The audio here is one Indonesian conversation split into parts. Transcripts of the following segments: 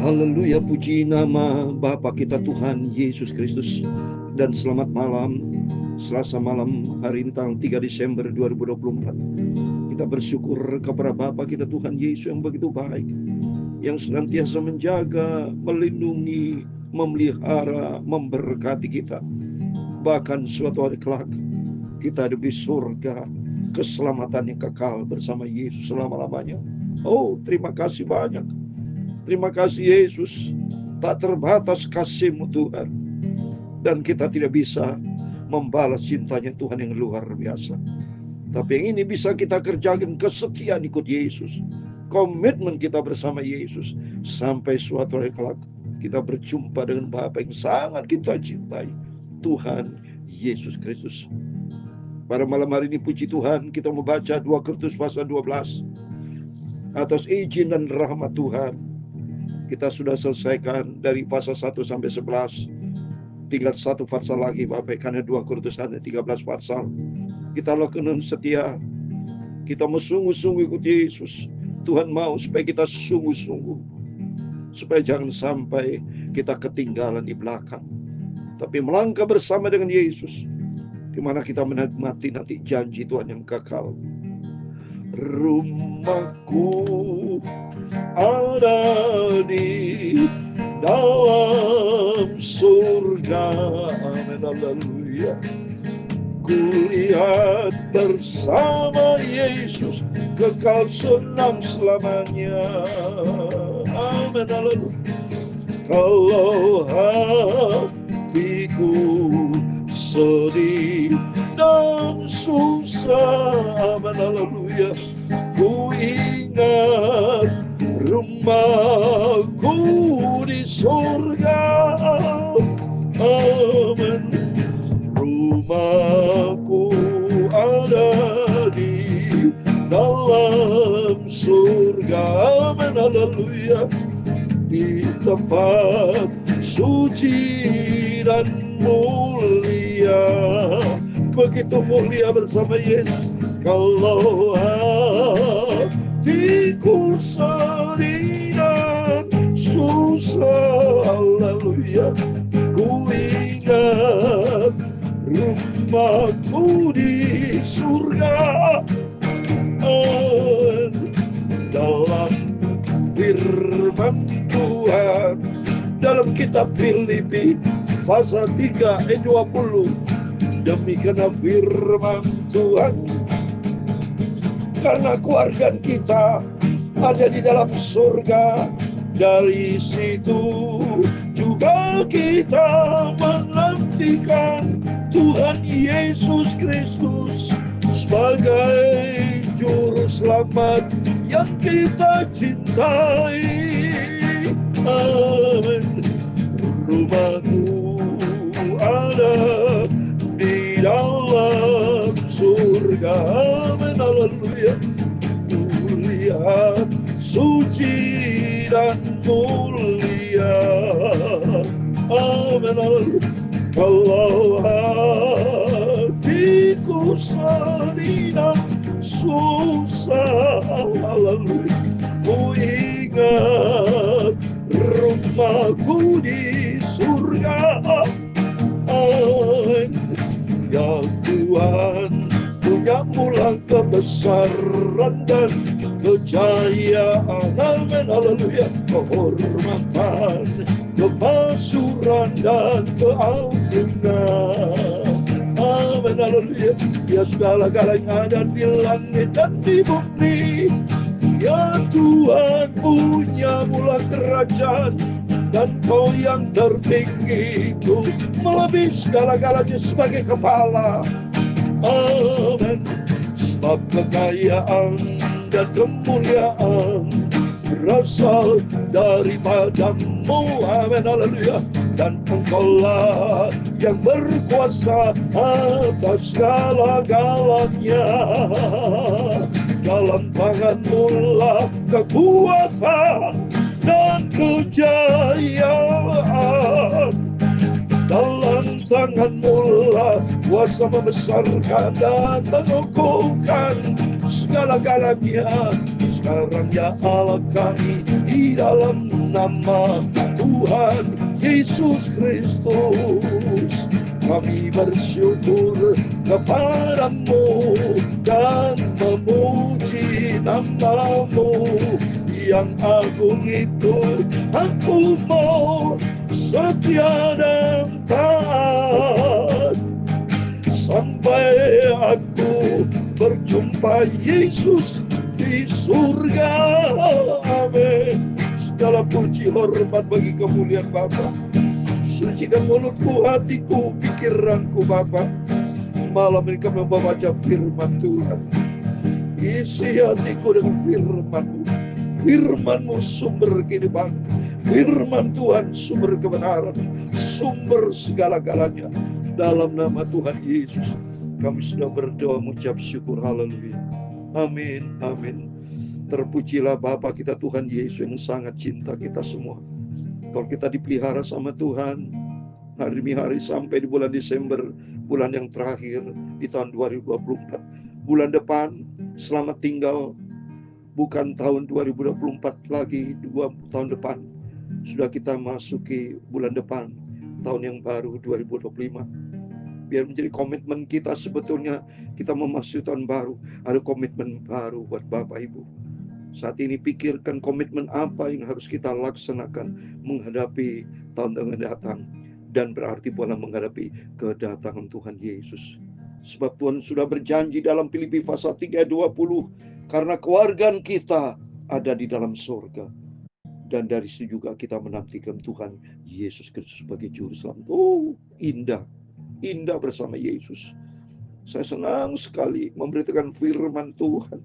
Haleluya, puji nama Bapa kita Tuhan Yesus Kristus. Dan selamat malam, Selasa malam hari ini tanggal 3 Desember 2024. Kita bersyukur kepada Bapa kita Tuhan Yesus yang begitu baik, yang senantiasa menjaga, melindungi, memelihara, memberkati kita. Bahkan suatu hari kelak kita ada di surga, keselamatan yang kekal bersama Yesus selama-lamanya. Oh, terima kasih banyak. Terima kasih Yesus, tak terbatas kasih-Mu Tuhan. Dan kita tidak bisa membalas cintanya Tuhan yang luar biasa. Tapi yang ini bisa kita kerjakan, kesetiaan ikut Yesus, komitmen kita bersama Yesus, sampai suatu hari kelak kita berjumpa dengan Bapa yang sangat kita cintai, Tuhan Yesus Kristus. Pada malam hari ini puji Tuhan, kita membaca 2 Korintus pasal 12. Atas izin dan rahmat Tuhan, kita sudah selesaikan dari pasal 1 sampai 11. Tinggal satu pasal lagi Bapak, karena 2 Korintus ada 13 pasal. Kita lakukan setia, kita mau sungguh-sungguh ikut Yesus. Tuhan mau supaya kita sungguh-sungguh, supaya jangan sampai kita ketinggalan di belakang, tapi melangkah bersama dengan Yesus, di mana kita menikmati nanti janji Tuhan yang kekal. Rumahku ada di dalam surga. Amin, haleluya. Kulihat bersama Yesus, kekal senang selamanya. Amin, haleluya. Kalau hatiku sedih dan susah, amin, haleluya, ku ingat rumahku di surga. Amin. Rumahku ada di dalam surga. Amin, haleluya. Di tempat suci dan mulia, begitu mulia bersama Yesus. Kalau hatiku sedih dan susah, haleluya, ku ingat rumahku di surga. Dalam firman Tuhan, dalam kitab Filipi pasal 3 ayat 20, demikian firman Tuhan, karena keluarga kita ada di dalam surga, dari situ juga kita menantikan Tuhan Yesus Kristus sebagai juru selamat yang kita cintai. Amin. Rumahku ada di dalam surga. Amin, haleluya. Kulihat suci dan mulia. Amin, haleluya. Kalau hatiku sedih dan susah, haleluya, ku ingat rumahku di surga. Amin. Ya Tuhan, punya mula kebesaran dan kejayaan. Amin, haleluya. Kehormatan, kemasyuran dan keagungan. Amin, haleluya. Ya segala-galanya ada di langit dan di bumi. Ya Tuhan, punya mula kerajaan, dan Kau yang tertinggi itu melebihi segala-galanya sebagai kepala. Amin. Sebab kekayaan dan kemuliaan berasal daripada-Mu. Amin, haleluya. Dan Engkaulah yang berkuasa atas segala-galanya. Dalam tangan-Mu lah kekuatan dan kejayaan. Dalam tangan-Mu lah kuasa membesarkan dan mengukuhkan segala-galanya. sekarang ya Allah kami di dalam nama Tuhan Yesus Kristus. Kami bersyukur kepadamu dan memuji nama-Mu yang agung itu. Aku mau setia dan taat sampai aku berjumpa Yesus di surga. Amin. Segala puji hormat bagi kemuliaan Bapa. Sucikan mulutku, hatiku, pikiranku Bapa. Malam ini kami membaca firman Tuhan. Isi hatiku dengan firman-Mu. Firman-Mu sumber kehidupan. Firman Tuhan sumber kebenaran. Sumber segala-galanya. Dalam nama Tuhan Yesus kami sudah berdoa mengucap syukur. Haleluya. Amin. Amin. Terpujilah Bapa kita Tuhan Yesus yang sangat cinta kita semua. Kalau kita dipelihara sama Tuhan, hari demi hari sampai di bulan Desember, bulan yang terakhir di tahun 2024. Bulan depan, selamat tinggal, bukan tahun 2024 lagi, 2 tahun depan. Sudah kita masuki bulan depan, tahun yang baru 2025. Biar menjadi komitmen kita sebetulnya, kita memasuki tahun baru, ada komitmen baru buat Bapak Ibu. Saat ini pikirkan komitmen apa yang harus kita laksanakan menghadapi tahun yang datang. Dan berarti pula menghadapi kedatangan Tuhan Yesus. Sebab Tuhan sudah berjanji dalam Filipi pasal 3 ayat 20. Karena kewargaan kita ada di dalam surga. Dan dari situ juga kita menantikan Tuhan Yesus Kristus sebagai juru selamat. Oh, indah. Indah bersama Yesus. Saya senang sekali memberitakan firman Tuhan.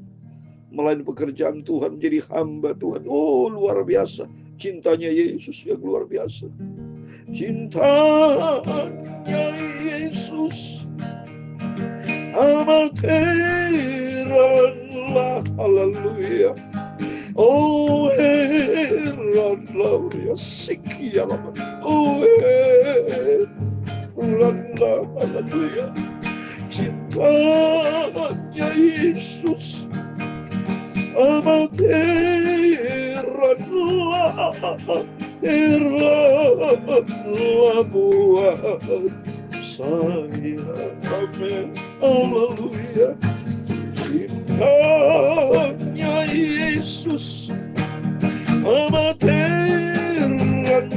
Melayani pekerjaan Tuhan, menjadi hamba Tuhan. Oh, luar biasa. Cintanya Yesus yang luar biasa. Cintanya Yesus amat heranlah. Haleluya. Oh, heranlah. Ya, sikialah. Oh, heranlah. Haleluya. Cintanya Yesus amat heranlah, heranlah buat saya. Amin. Haleluya. Cintanya Yesus amat heranlah.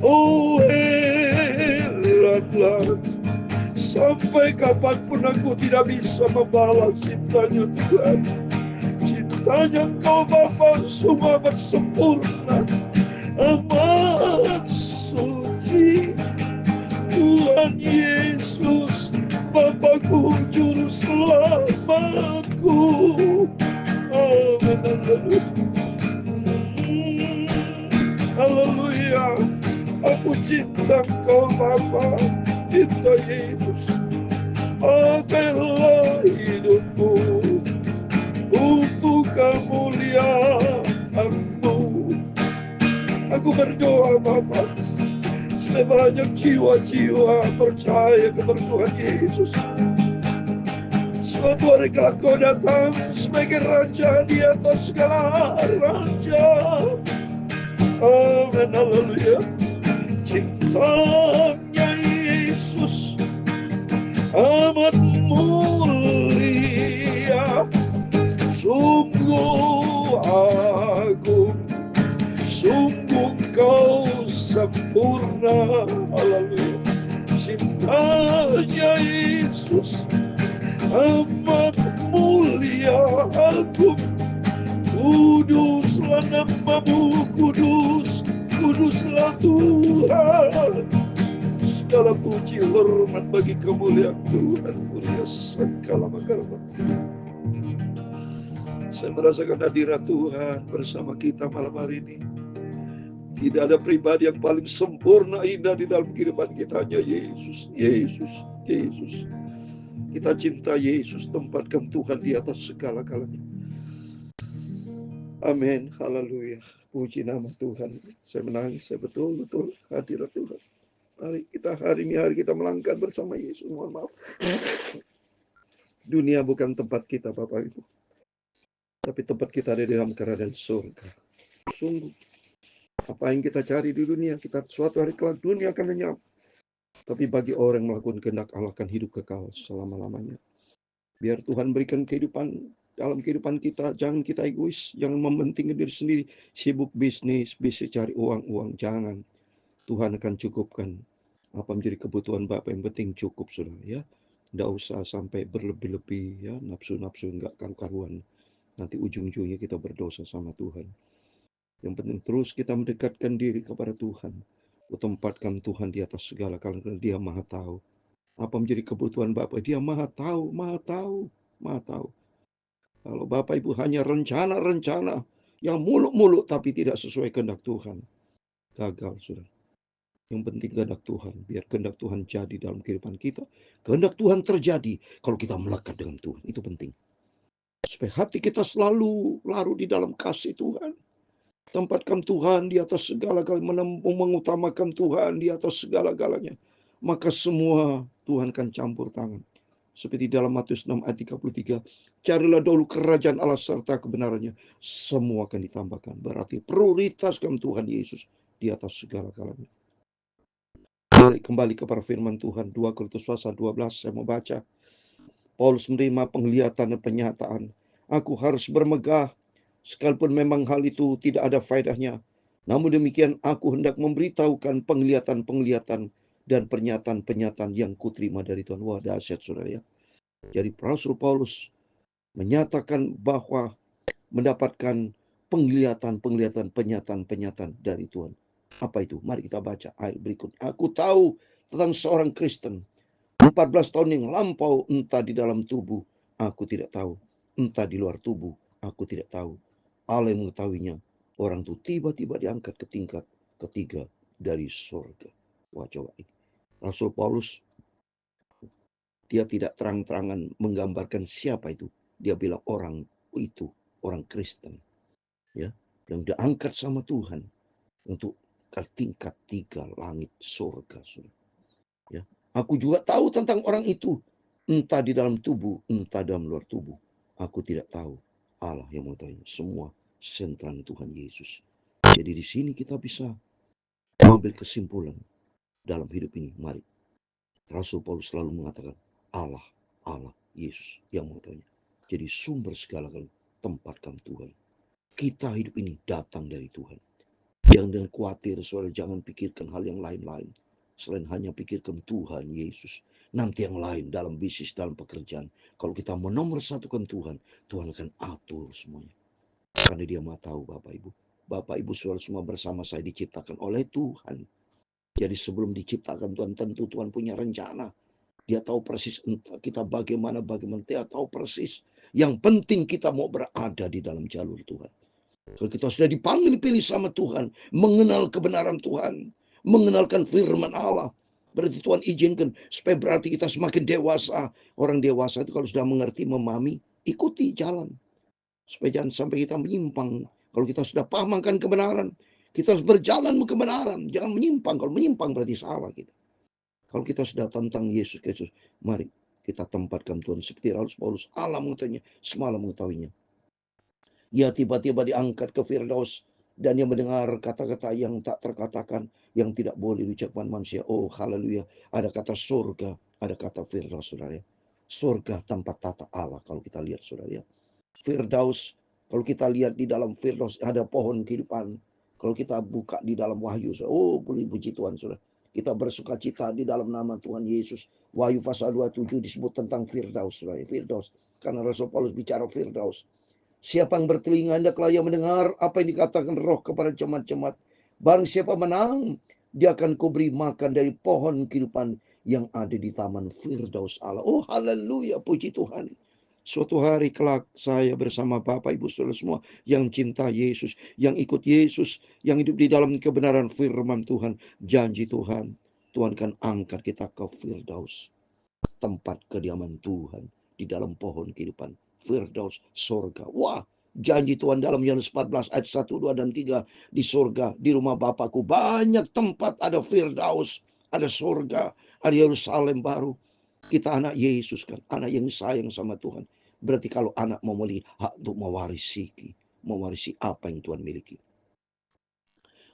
Oh, heranlah. Sampai kapanpun aku tidak bisa membalas cintanya Tuhan. Cintanya Engkau Bapa semua amat sempurna, amat suci. Tuhan Yesus Bapakku, Juru Selamatku. Amin. Haleluya. Aku cinta Engkau Bapa, cinta Yesus. Pakailah hidupku untuk kemuliaan-Mu. Aku berdoa Bapa, supaya banyak jiwa-jiwa percaya kepada Tuhan Yesus. Suatu hari kelak Kau datang sebagai Raja di atas segala raja. Amin. Haleluya. Cintanya Yesus amat mulia, sungguh agung, sungguh Kau sempurna. Haleluya. Cintanya Yesus amat mulia, agung, kuduslah nama-Mu, kudus, kuduslah Tuhan. Segala puji hormat bagi kemuliaan Tuhan, mulia segala makhluk. Saya merasakan hadirat Tuhan bersama kita malam hari ini. Tidak ada pribadi yang paling sempurna, indah di dalam kehidupan kita, hanya Yesus, Yesus, Yesus. Kita cinta Yesus, tempatkan Tuhan di atas segala-galanya. Amin. Haleluya. Puji nama Tuhan. Saya menangis, saya betul-betul hadirat Tuhan. Hari ini hari kita melangkah bersama Yesus. Mohon maaf. Dunia bukan tempat kita, Bapak Ibu. tapi tempat kita ada di dalam kerajaan surga. Sungguh, apa yang kita cari di dunia, kita suatu hari kelak dunia akan lenyap. Tapi bagi orang yang melakukan kehendak Allah akan hidup kekal selama-lamanya. Biar Tuhan berikan kehidupan dalam kehidupan kita. Jangan kita egois, jangan mementingkan diri sendiri, sibuk bisnis, bisa cari uang, jangan. Tuhan akan cukupkan apa menjadi kebutuhan Bapak, yang penting cukup sudah ya. Tidak usah sampai berlebih-lebih ya, nafsu-nafsu enggak karuan. Nanti ujung-ujungnya kita berdosa sama Tuhan. Yang penting terus kita mendekatkan diri kepada Tuhan. Tempatkan Tuhan di atas segala, karena Dia Maha Tahu. Apa menjadi kebutuhan Bapak, Dia Maha Tahu, Maha Tahu, Maha Tahu. Kalau Bapak Ibu hanya rencana-rencana yang muluk-muluk tapi tidak sesuai kehendak Tuhan, gagal sudah. Yang penting kehendak Tuhan, biar kehendak Tuhan jadi dalam kehidupan kita. Kehendak Tuhan terjadi kalau kita melekat dengan Tuhan, itu penting. Supaya hati kita selalu larut di dalam kasih Tuhan. Tempatkan Tuhan di atas segala-galanya, mengutamakan Tuhan di atas segala-galanya. Maka semua Tuhan akan campur tangan. Seperti dalam Matius 6 ayat 33. Carilah dahulu kerajaan Allah serta kebenarannya. Semua akan ditambahkan. Berarti prioritaskan Tuhan Yesus di atas segala-galanya. Mari kembali kepada firman Tuhan. 2 Korintus pasal 12 saya mau baca. Paulus menerima penglihatan dan penyataan. Aku harus bermegah, sekalipun memang hal itu tidak ada faedahnya. Namun demikian aku hendak memberitahukan penglihatan-penglihatan dan pernyataan-pernyataan yang kuterima dari Tuhan. Wah, dahsyat saudara ya. Jadi Rasul Paulus menyatakan bahwa mendapatkan penglihatan-penglihatan, pernyataan-pernyataan dari Tuhan. Apa itu? Mari kita baca ayat berikut. Aku tahu tentang seorang Kristen 14 tahun yang lampau, entah di dalam tubuh, aku tidak tahu. Entah di luar tubuh, aku tidak tahu. Allah yang mengetahuinya. Orang itu tiba-tiba diangkat ke tingkat ketiga dari surga. Wah, coba ini. Rasul Paulus, dia tidak terang-terangan menggambarkan siapa itu. Dia bilang orang itu, orang Kristen. Ya, yang diangkat sama Tuhan untuk ke tingkat 3 langit surga. Ya. Aku juga tahu tentang orang itu, entah di dalam tubuh, entah dalam luar tubuh. Aku tidak tahu. Allah yang mengetahui semua, sentral Tuhan Yesus. Jadi di sini kita bisa mengambil kesimpulan dalam hidup ini. Mari. Rasul Paulus selalu mengatakan Allah, Allah, Yesus yang mengetahui. Jadi sumber segala-galanya tempatkan Tuhan. Kita hidup ini datang dari Tuhan. Jangan khawatir, saudara, jangan pikirkan hal yang lain-lain. Selain hanya pikirkan Tuhan Yesus. Nanti yang lain dalam bisnis, dalam pekerjaan. Kalau kita menomorsatukan Tuhan, Tuhan akan atur semuanya. Karena Dia Maha tahu, Bapak Ibu. Bapak Ibu saudara semua bersama saya diciptakan oleh Tuhan. Jadi sebelum diciptakan Tuhan, tentu Tuhan punya rencana. Dia tahu persis entah kita bagaimana. Dia tahu persis. Yang penting kita mau berada di dalam jalur Tuhan. Kalau kita sudah dipanggil pilih sama Tuhan, mengenal kebenaran Tuhan, mengenalkan firman Allah, berarti Tuhan izinkan supaya berarti kita semakin dewasa. Orang dewasa itu kalau sudah mengerti, memahami, ikuti jalan. Supaya jangan sampai kita menyimpang. Kalau kita sudah pahamkan kebenaran, kita harus berjalan kebenaran. Jangan menyimpang. Kalau menyimpang berarti salah kita. Kalau kita sudah tentang Yesus Kristus, mari kita tempatkan Tuhan. Seperti Rasul Paulus, Allah mengetahuinya, semalam mengetahuinya. Ia tiba-tiba diangkat ke Firdaus dan ia mendengar kata-kata yang tak terkatakan, yang tidak boleh diucapkan manusia. Oh, haleluya. Ada kata surga, ada kata Firdaus, saudara. Surga tempat tata Allah kalau kita lihat, saudara. Firdaus, kalau kita lihat di dalam Firdaus ada pohon kehidupan. Kalau kita buka di dalam Wahyu, oh, puji Tuhan, saudara. Kita bersuka cita di dalam nama Tuhan Yesus. Wahyu pasal 27 disebut tentang Firdaus, saudara. Firdaus. Karena Rasul Paulus bicara Firdaus. Siapa yang bertelinga hendaklah ia mendengar apa yang dikatakan Roh kepada jemaat-jemaat. Barang siapa menang, dia akan kuberi makan dari pohon kehidupan yang ada di taman Firdaus Allah. Oh, haleluya, puji Tuhan. Suatu hari kelak saya bersama Bapak Ibu saudara semua yang cinta Yesus, yang ikut Yesus, yang hidup di dalam kebenaran firman Tuhan, janji Tuhan. Tuhan akan angkat kita ke Firdaus, tempat kediaman Tuhan di dalam pohon kehidupan. Firdaus, surga. Wah, janji Tuhan dalam Yohanes 14 ayat 1, 2, dan 3. Di surga, di rumah Bapakku banyak tempat, ada Firdaus, ada surga, ada Yerusalem baru. Kita anak Yesus kan, anak yang sayang sama Tuhan. Berarti kalau anak mau memiliki hak untuk mewarisi apa yang Tuhan miliki.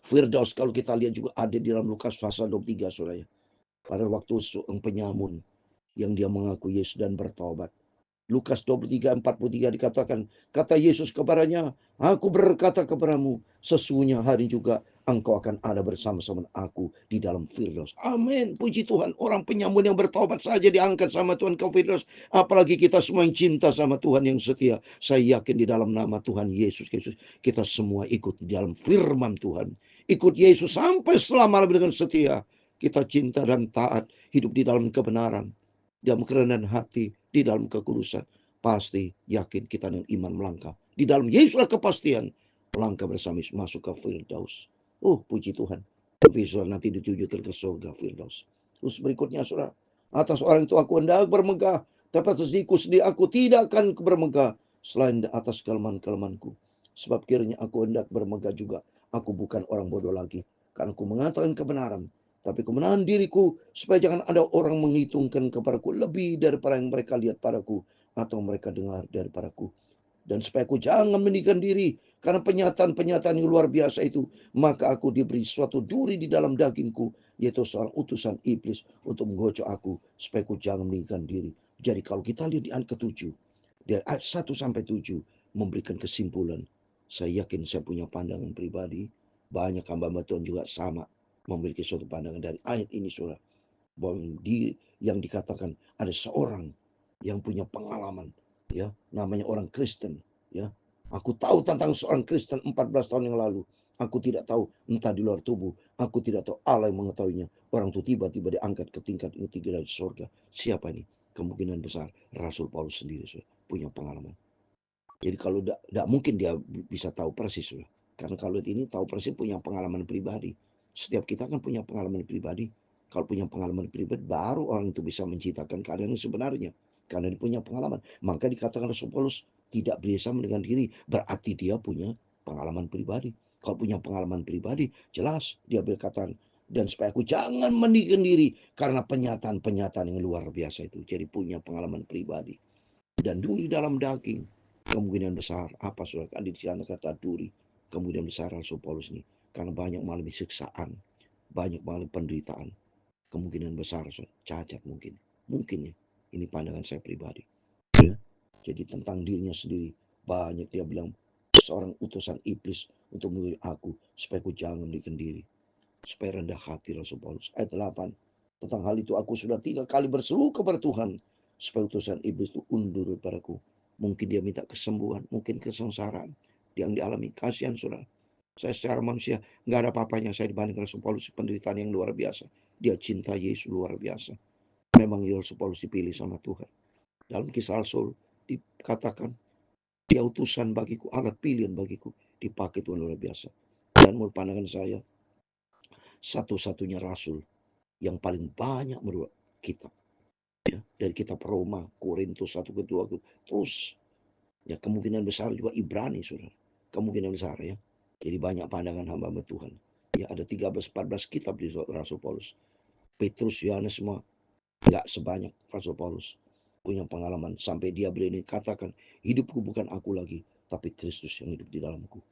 Firdaus kalau kita lihat juga ada di dalam Lukas pasal 23 saudara. Pada waktu seorang penyamun yang dia mengaku Yesus dan bertobat. Lukas 23:43 dikatakan, kata Yesus kepadanya, aku berkata kepadamu, sesungguhnya hari juga engkau akan ada bersama-sama aku di dalam Firdaus. Amin, puji Tuhan. Orang penyamun yang bertobat saja diangkat sama Tuhan ke Firdaus. Apalagi kita semua yang cinta sama Tuhan yang setia. Saya yakin di dalam nama Tuhan Yesus Kristus, kita semua ikut di dalam firman Tuhan. Ikut Yesus sampai selama-lamanya dengan setia. Kita cinta dan taat, hidup di dalam kebenaran, dalam kerendahan hati, di dalam kekudusan. Pasti yakin kita dengan iman melangkah. Di dalam Yesuslah kepastian. Melangkah bersama masuk ke Firdaus. Oh, puji Tuhan. Firdaus nanti ditujukan ke surga Firdaus. Terus berikutnya saudara. Atas orang itu aku hendak bermegah. Tapi atas diriku sendiri aku tidak akan bermegah. Selain atas kelemahan-kelemahanku. Sebab kiranya aku hendak bermegah juga. Aku bukan orang bodoh lagi. Karena aku mengatakan kebenaran. Tapi kebenaran diriku, supaya jangan ada orang menghitungkan kepadaku lebih daripada yang mereka lihat padaku, atau mereka dengar daripadaku. Dan supaya aku jangan meninggikan diri, karena penyataan-penyataan yang luar biasa itu, maka aku diberi suatu duri di dalam dagingku, yaitu seorang utusan iblis untuk menggocok aku, supaya aku jangan meninggikan diri. Jadi kalau kita lihat di ayat ke-7, dari ayat 1-7, memberikan kesimpulan. Saya yakin saya punya pandangan pribadi, banyak hamba Tuhan juga sama, memiliki suatu pandangan dari ayat ini saudara, bahwa yang dikatakan ada seorang yang punya pengalaman, ya, namanya orang Kristen, ya. Aku tahu tentang seorang Kristen 14 tahun yang lalu. Aku tidak tahu, entah di luar tubuh, aku tidak tahu, Allah yang mengetahuinya. Orang itu tiba-tiba diangkat ke tingkat yang ketiga dari surga. Siapa ini? Kemungkinan besar Rasul Paulus sendiri saudara, punya pengalaman. Jadi kalau tidak mungkin dia bisa tahu persis saudara. Karena kalau ini tahu persis punya pengalaman pribadi. Setiap kita kan punya pengalaman pribadi. Kalau punya pengalaman pribadi, baru orang itu bisa menciptakan keadaan yang sebenarnya. Karena dia punya pengalaman. Maka dikatakan Rasul Paulus tidak bisa mendengar diri. Berarti dia punya pengalaman pribadi. Kalau punya pengalaman pribadi, jelas dia berkata, dan supaya aku jangan meninggikan diri karena penyataan-penyataan yang luar biasa itu. Jadi punya pengalaman pribadi. Dan duri dalam daging, kemungkinan besar, apa saudara, ada di sana kata duri, kemungkinan besar Rasul Paulus ini, karena banyak mengalami siksaan, banyak mengalami penderitaan, kemungkinan besar cacat mungkin ya, ini pandangan saya pribadi, ya. Jadi tentang dirinya sendiri, banyak dia bilang, seorang utusan iblis untuk menguji aku, supaya aku jangan meninggikan diri, supaya rendah hati Rasul Paulus. Ayat 8, tentang hal itu aku sudah 3 kali berseru kepada Tuhan, supaya utusan iblis itu undur dariku. Mungkin dia minta kesembuhan, mungkin kesengsaraan yang dialami. Kasihan saudara. Saya secara manusia nggak ada apa-apanya saya dibanding Rasul Paulus, penderitaan yang luar biasa. Dia cinta Yesus luar biasa. Memang Rasul Paulus dipilih sama Tuhan. Dalam kisah Rasul dikatakan, dia utusan bagiku, alat pilihan bagiku, dipakai Tuhan luar biasa. Dan menurut pandangan saya, satu-satunya Rasul yang paling banyak menurut kitab, ya, dari kitab Roma, Korintus 1 ke 2, terus ya kemungkinan besar juga Ibrani saudara, kemungkinan besar ya. Jadi banyak pandangan hamba Tuhan, ya, ada 13-14 kitab di Rasul Paulus. Petrus, Yohanes semua nggak sebanyak Rasul Paulus, punya pengalaman sampai dia beliau katakan, hidupku bukan aku lagi, tapi Kristus yang hidup di dalamku.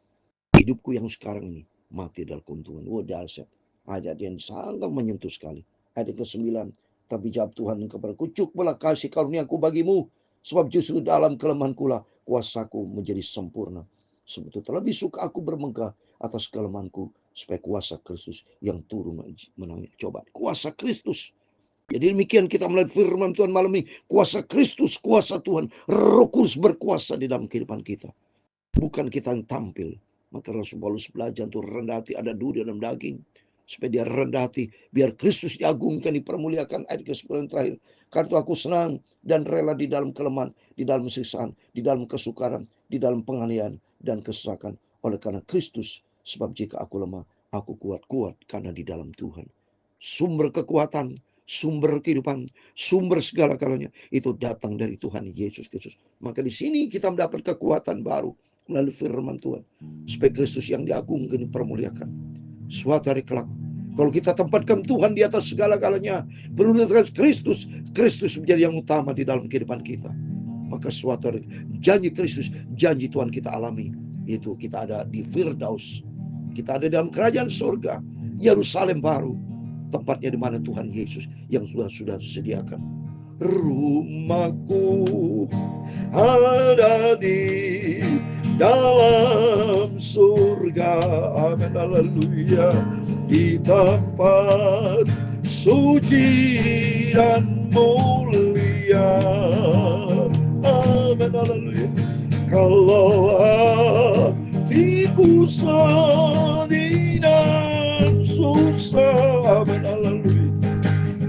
Hidupku yang sekarang ini mati adalah keuntungan. Dahsyat. Ayat yang sangat menyentuh sekali. Ayat ke-9, tapi jawab Tuhan kepadaku, cukuplah kasih karuniaku bagimu, sebab justru dalam kelemahanku lah kuasaku menjadi sempurna. Sebab itu terlebih suka aku bermegah atas kelemahanku, supaya kuasa Kristus yang turun menangis. Coba, kuasa Kristus. Jadi demikian kita melihat firman Tuhan malam ini. Kuasa Kristus, kuasa Tuhan, Roh Kudus berkuasa di dalam kehidupan kita. Bukan kita yang tampil. Maka Rasul Paulus belajar untuk rendah hati, ada duri dalam daging. Supaya dia rendah hati, biar Kristus diagungkan, dipermuliakan. Ayat ke-10 yang terakhir. Karena aku senang dan rela di dalam kelemahan, di dalam siksaan, di dalam kesukaran, di dalam penganiayaan dan kesesakan. Oleh karena Kristus, sebab jika aku lemah, aku kuat karena di dalam Tuhan. Sumber kekuatan, sumber kehidupan, sumber segala galanya itu datang dari Tuhan Yesus Kristus. Maka di sini kita mendapat kekuatan baru melalui firman Tuhan, supaya Kristus yang diagungkan, dipermuliakan. Suatu hari kelak, kalau kita tempatkan Tuhan di atas segala-galanya, berundingkan Kristus menjadi yang utama di dalam kehidupan kita. maka suatu hari janji Kristus, janji Tuhan kita alami, itu kita ada di Firdaus, kita ada dalam kerajaan surga, Yerusalem baru, tempatnya di mana Tuhan Yesus yang sudah sediakan. Rumahku ada di dalam surga, amin, haleluya, di tempat suci dan mulia, amin, haleluya. Kalau hatiku sedih dan susah, amin, haleluya,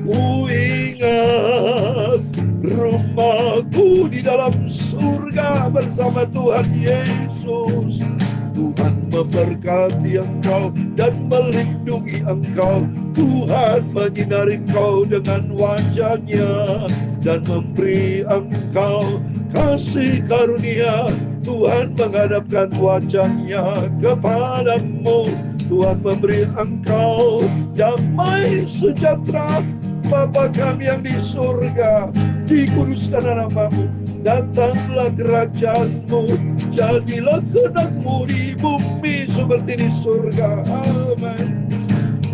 ku ingat rumahku di dalam surga bersama Tuhan Yesus. Tuhan memberkati engkau dan melindungi engkau. Tuhan menyinari engkau dengan wajah-Nya dan memberi engkau kasih karunia. Tuhan menghadapkan wajah-Nya kepadamu. Tuhan memberi engkau damai sejahtera. Bapa kami yang di surga, dikuduskan namamu, datanglah kerajaan-Mu, jadilah kehendak-Mu di bumi seperti di surga, amin.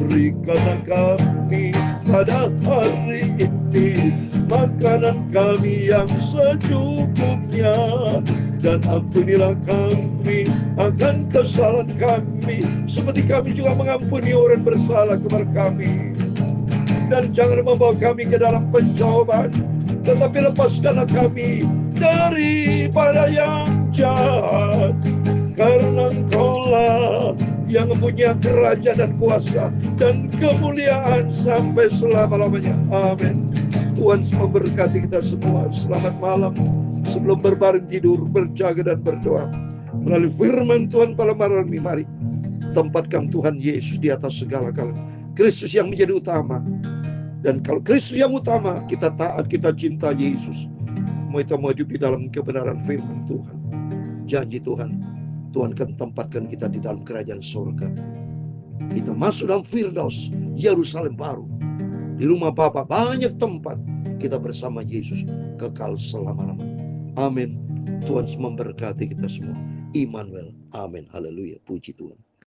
Berikanlah kami pada hari ini makanan kami yang secukupnya, dan ampunilah kami akan kesalahan kami, seperti kami juga mengampuni orang bersalah kepada kami. Dan jangan membawa kami ke dalam pencobaan, tetapi lepaskanlah kami daripada yang jahat. Karena Engkau-lah yang mempunyai kerajaan dan kuasa dan kemuliaan sampai selama-lamanya. Amin. Tuhan memberkati kita semua. Selamat malam. Sebelum berbaring tidur, berjaga dan berdoa melalui firman Tuhan pada malam ini, mari tempatkan Tuhan Yesus di atas segala-galanya. Kristus yang menjadi utama. Dan kalau Kristus yang utama, kita taat, kita cinta Yesus, kita mau hidup di dalam kebenaran firman Tuhan. Janji Tuhan, Tuhan akan tempatkan kita di dalam kerajaan surga. Kita masuk dalam Firdaus, Yerusalem baru. Di rumah Bapa banyak tempat, kita bersama Yesus kekal selama-lamanya. Amin. Tuhan memberkati kita semua. Immanuel. Amin. Haleluya. Puji Tuhan.